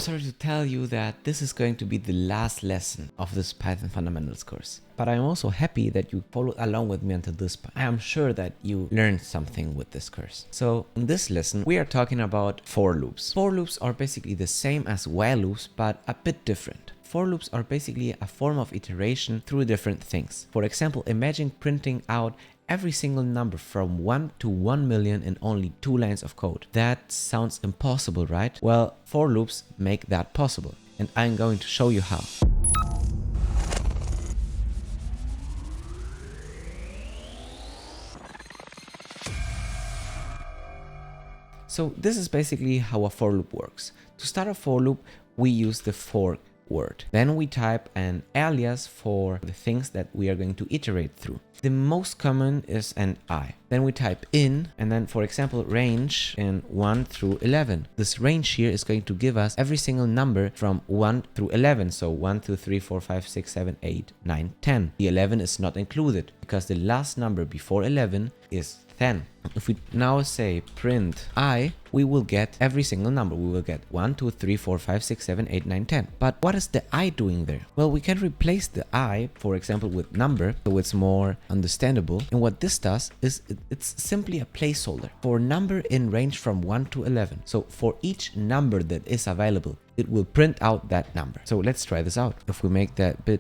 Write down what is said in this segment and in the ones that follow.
sorry to tell you that this is going to be the last lesson of this Python Fundamentals course. But I'm also happy that you followed along with me until this point. I am sure that you learned something with this course. So in this lesson, we are talking about for loops. For loops are basically the same as while loops, but a bit different. For loops are basically a form of iteration through different things. For example, imagine printing out every single number from 1 to 1 million in only 2 lines of code. That sounds impossible, right? Well, for loops make that possible, and I'm going to show you how. So this is basically how a for loop works. To start a for loop, we use the for word. Then we type an alias for the things that we are going to iterate through. The most common is an I. Then we type in, and then for example range in 1 through 11. This range here is going to give us every single number from 1 through 11. So 1, 2, 3, 4, 5, 6, 7, 8, 9, 10. The 11 is not included because the last number before 11 is 10. If we now say print I, we will get every single number. We will get 1, 2, 3, 4, 5, 6, 7, 8, 9, 10. But what is the I doing there? Well, we can replace the I, for example, with number, so it's more understandable. And what this does is it's simply a placeholder for number in range from 1 to 11. So for each number that is available, it will print out that number. So let's try this out. If we make that bit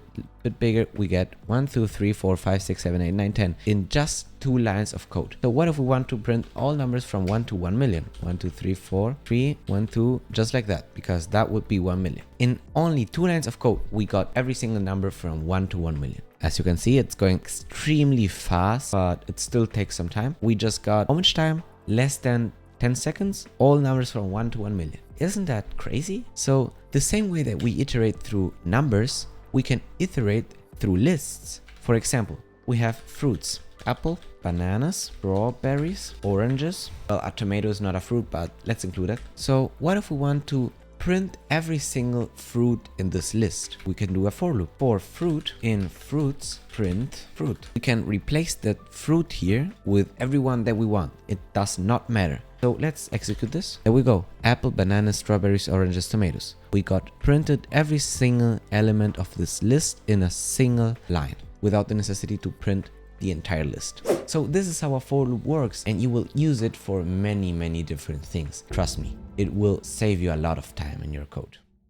bigger, we get 1, 2, 3, 4, 5, 6, 7, 8, 9, 10 in just 2 lines of code. So what if we want to print all numbers from 1 to 1 million? 1, 2, 3, 4, 3, 1, 2, just like that, because that would be 1 million. In only 2 lines of code, we got every single number from 1 to 1 million. As you can see, it's going extremely fast, but it still takes some time. We just got how much time? Less than 10 seconds, all numbers from 1 to 1 million. Isn't that crazy? So the same way that we iterate through numbers, we can iterate through lists. For example, we have fruits: apple, bananas, strawberries, oranges. Well, a tomato is not a fruit, but let's include it. So what if we want to print every single fruit in this list? We can do a for loop. For fruit, in fruits, print fruit. We can replace that fruit here with everyone that we want. It does not matter. So let's execute this. There we go. Apple, bananas, strawberries, oranges, tomatoes. We got printed every single element of this list in a single line without the necessity to print the entire list. So this is how a for loop works, and you will use it for many different things. Trust me, it will save you a lot of time in your code.